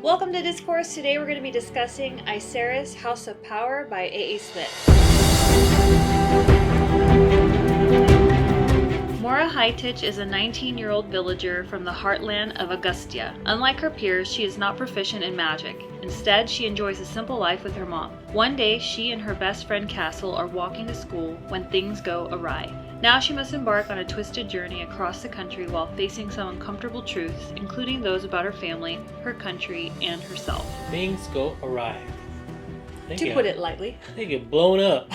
Welcome to Discourse. Today we're going to be discussing Iseris, House of Power by A.A. Smith. Mora Hytich is a 19-year-old villager from the heartland of Augustia. Unlike her peers, she is not proficient in magic. Instead, she enjoys a simple life with her mom. One day, she and her best friend Cassel are walking to school when things go awry. Now she must embark on a twisted journey across the country while facing some uncomfortable truths, including those about her family, her country, and herself. Things go awry. To put it lightly. They get blown up.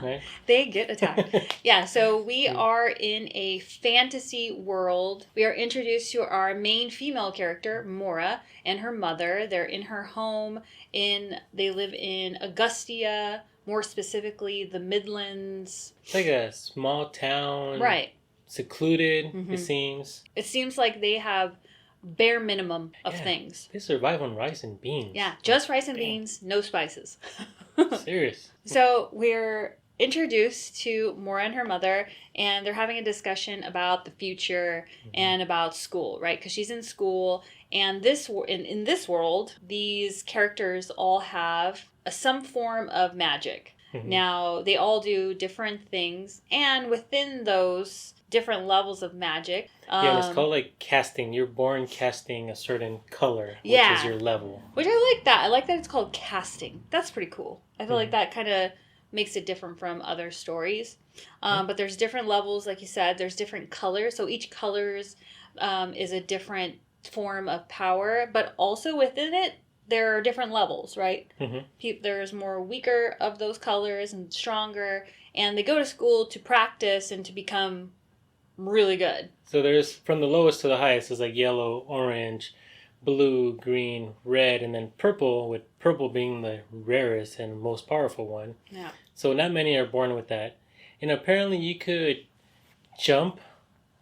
Right? They get attacked. Yeah, so we are in a fantasy world. We are introduced to our main female character, Mora, and her mother. They're in her home. They live in Augustia, more specifically the Midlands. It's like a small town. Right. Secluded, it seems. It seems like they have bare minimum of things. They survive on rice and beans. Yeah, just rice and beans, no spices. Serious. So we're introduced to Mora and her mother, and they're having a discussion about the future and about school, right? Because she's in school, and in this world, these characters all have some form of magic. Now, they all do different things, and within those different levels of magic. Yeah, it's called like casting. You're born casting a certain color, which is your level. Which I like that. I like that it's called casting. That's pretty cool. I feel like that kind of makes it different from other stories. But there's different levels, like you said. There's different colors. So each color is a different form of power. But also within it, there are different levels, right? There's more weaker of those colors and stronger. And they go to school to practice and to become really good. So there's from the lowest to the highest is like yellow, orange, blue, green, red, and then purple, with purple being the rarest and most powerful one. Yeah. So not many are born with that. And apparently you could jump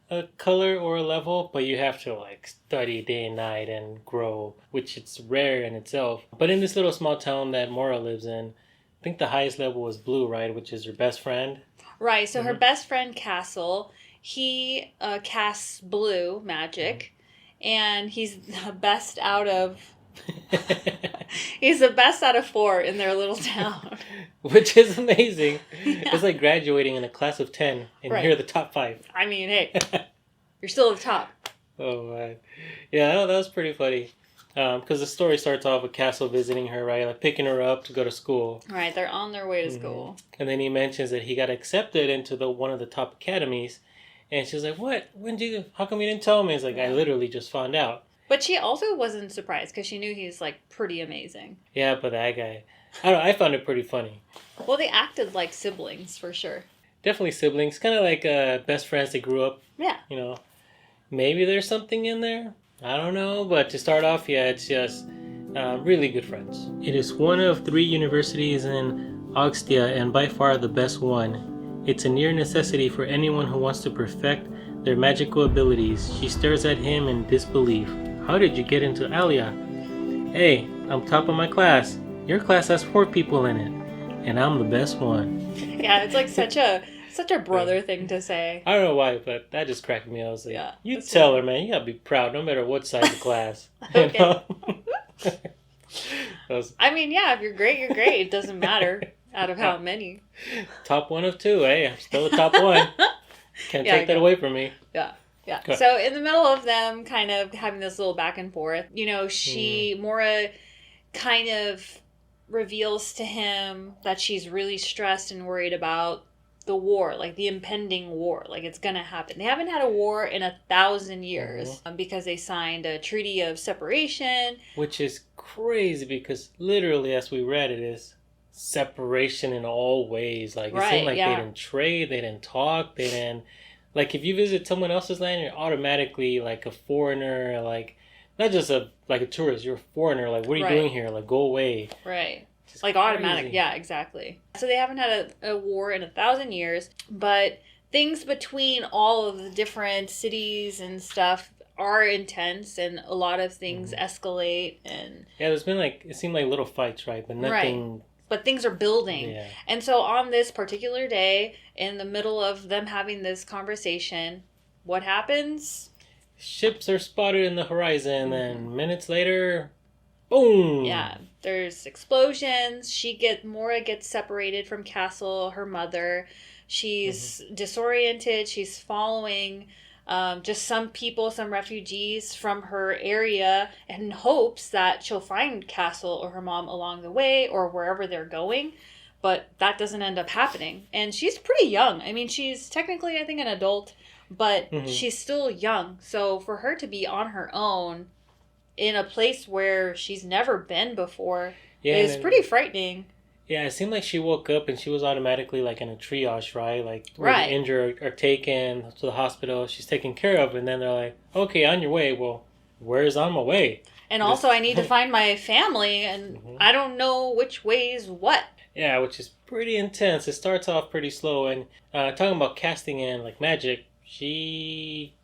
a color or a level, but you have to like study day and night and grow, which it's rare in itself. But in this little small town that Mora lives in, I think the highest level is blue, right? Which is her best friend. Right. So her best friend Cassel, he casts blue magic, and he's the best out of he's the best out of 4 in their little town. Which is amazing. Yeah. It's like graduating in a class of 10 and you're the top 5. I mean, hey, you're still at the top. Oh, man. Yeah, that was pretty funny. Because the story starts off with Cassel visiting her, right? Like picking her up to go to school. Right, they're on their way to school. And then he mentions that he got accepted into one of the top academies. And she's like, what? How come you didn't tell me? It's like, I literally just found out. But she also wasn't surprised because she knew he was like pretty amazing. Yeah, but that guy, I don't know, I found it pretty funny. Well, they acted like siblings for sure. Definitely siblings, kind of like best friends that grew up. Yeah. You know, maybe there's something in there. I don't know, but to start off, it's just really good friends. It is one of 3 universities in Augstia and by far the best one. It's a near necessity for anyone who wants to perfect their magical abilities. She stares at him in disbelief. How did you get into Alia? Hey, I'm top of my class. Your class has 4 people in it, and I'm the best one. Yeah, it's like such a brother thing to say. I don't know why, but that just cracked me. I was like, you tell her, man, you gotta be proud no matter what side of the class. Okay. You know? I mean, yeah, if you're great, you're great. It doesn't matter out of how many. Top 1 of 2, hey, I'm still the top 1. Can't take that away from me. Yeah. Yeah. So in the middle of them kind of having this little back and forth, Mora kind of reveals to him that she's really stressed and worried about the war, like the impending war, like it's gonna happen. They haven't had a war in 1,000 years because they signed a treaty of separation. Which is crazy because literally, as we read, it is separation in all ways. Like it seemed like they didn't trade, they didn't talk, they didn't. Like, if you visit someone else's land, you're automatically, like, a foreigner, like, not just a tourist, you're a foreigner. Like, what are you doing here? Like, go away. Right. Like, automatic. Yeah, exactly. So they haven't had a war in 1,000 years, but things between all of the different cities and stuff are intense, and a lot of things escalate. And yeah, there's been, like, it seemed like little fights, right? But nothing... Right. But things are building. Yeah. And so on this particular day, in the middle of them having this conversation, what happens? Ships are spotted in the horizon, and minutes later, Boom! Yeah, there's explosions. Mora gets separated from Cassel, her mother. She's disoriented. She's following just some people, some refugees from her area, in hopes that she'll find Cassel or her mom along the way or wherever they're going. But that doesn't end up happening. And she's pretty young. I mean, she's technically, I think, an adult, but she's still young. So for her to be on her own in a place where she's never been before is pretty frightening. Yeah, it seemed like she woke up and she was automatically like in a triage, right? Like where the injured are taken to the hospital, she's taken care of, and then they're like, okay, on your way. Well, where's on my way? And also I need to find my family, and I don't know which way is what. Yeah, which is pretty intense. It starts off pretty slow, and talking about casting in like magic, she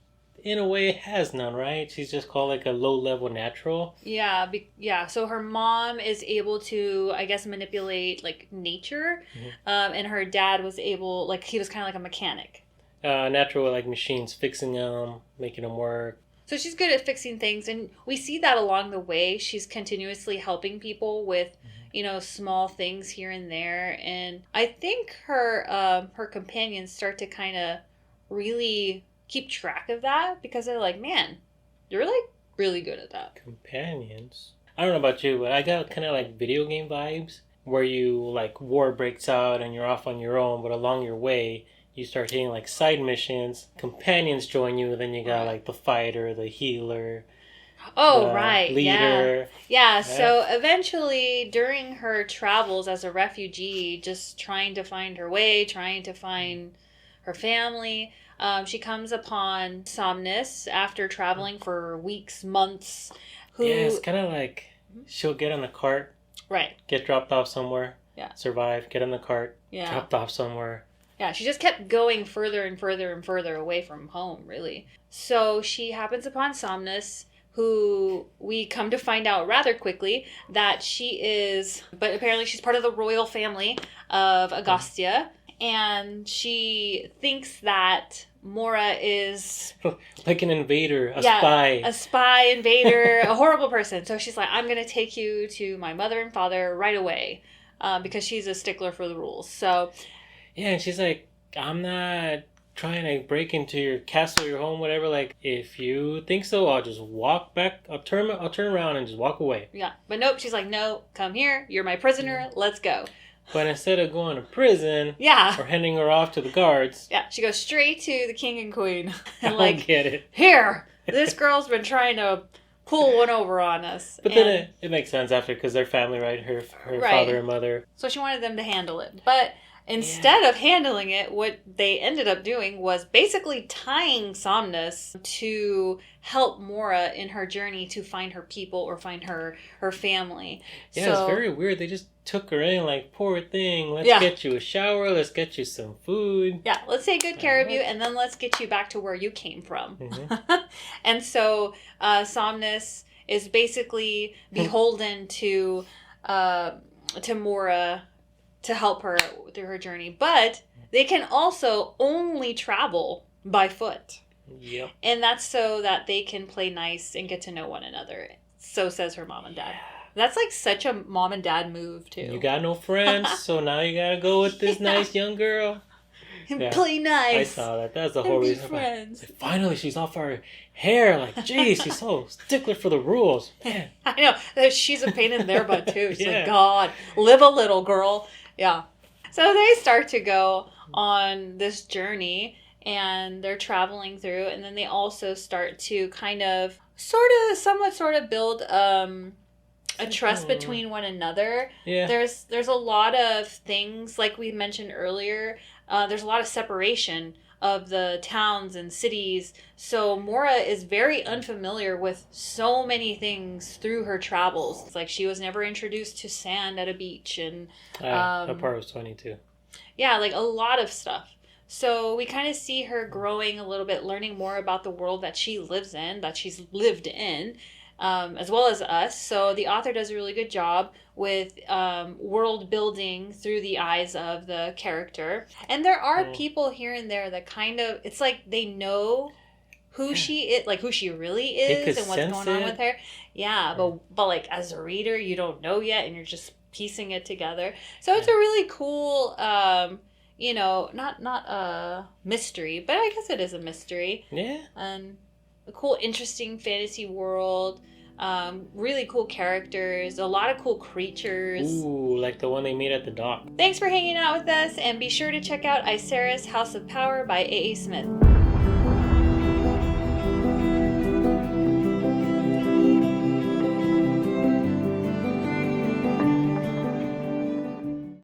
in a way has none, right? She's just called like a low-level natural. Yeah, so her mom is able to, I guess, manipulate like nature, and her dad was able, like, he was kind of like a mechanic. Natural, like machines, fixing them, making them work. So she's good at fixing things, and we see that along the way. She's continuously helping people with, small things here and there, and I think her companions start to kind of really keep track of that, because they're like, man, you're like really good at that. Companions? I don't know about you, but I got kind of like video game vibes, where you like war breaks out and you're off on your own, but along your way you start hitting like side missions, companions join you, and then you got like the fighter, the healer, leader. Yeah, so eventually during her travels as a refugee, just trying to find her way, trying to find her family, she comes upon Somnus after traveling for weeks, months. It's kind of like she'll get on a cart, get dropped off somewhere, survive, get on the cart, dropped off somewhere. Yeah, she just kept going further and further and further away from home, really. So she happens upon Somnus, who we come to find out rather quickly that she is, but apparently she's part of the royal family of Augustia. And she thinks that Mora is like an invader, spy. A spy, invader, a horrible person. So she's like, I'm going to take you to my mother and father right away, because she's a stickler for the rules. So yeah, and she's like, I'm not trying to break into your castle, your home, whatever. Like, if you think so, I'll just walk back. I'll turn around and just walk away. Yeah, but nope. She's like, no, come here. You're my prisoner. Let's go. But instead of going to prison, or handing her off to the guards, she goes straight to the king and queen. And I don't get it. Here, this girl's been trying to pull one over on us. But then it makes sense after, because they're family, right? Her father and mother. So she wanted them to handle it, but instead of handling it, what they ended up doing was basically tying Somnus to help Mora in her journey to find her people or find her family. Yeah, it's very weird. They just took her in like, poor thing, let's get you a shower, let's get you some food. Yeah, let's take good care of you, and then let's get you back to where you came from. And so Somnus is basically beholden to Mora to help her through her journey, but they can also only travel by foot. Yep. And that's so that they can play nice and get to know one another. So says her mom and dad. Yeah. That's like such a mom and dad move too. You got no friends, so now you gotta go with this nice young girl. And play nice. I saw that. That's the whole reason. Friends. Finally, she's off her hair. Like, geez, she's so stickler for the rules. Man. I know. She's a pain in their butt too. She's like, God, live a little, girl. Yeah. So they start to go on this journey, and they're traveling through, and then they also start to kind of somewhat build a trust between one another. Yeah. There's a lot of things, like we mentioned earlier, there's a lot of separation of the towns and cities. So Mora is very unfamiliar with so many things through her travels. It's like she was never introduced to sand at a beach, and that part was funny too. Yeah, like a lot of stuff. So we kind of see her growing a little bit, learning more about the world that she lives in, that she's lived in, as well as us. So the author does a really good job with world building through the eyes of the character. And there are people here and there that kind of, it's like they know who she is, like who she really They is could and what's sense going on it. with her. Yeah, but like as a reader, you don't know yet, and you're just piecing it together. So it's a really cool, not a mystery, but I guess it is a mystery. Yeah. And a cool, interesting fantasy world. Really cool characters, a lot of cool creatures. Ooh, like the one they meet at the dock. Thanks for hanging out with us, and be sure to check out Iseris House of Power by A.A. Smith.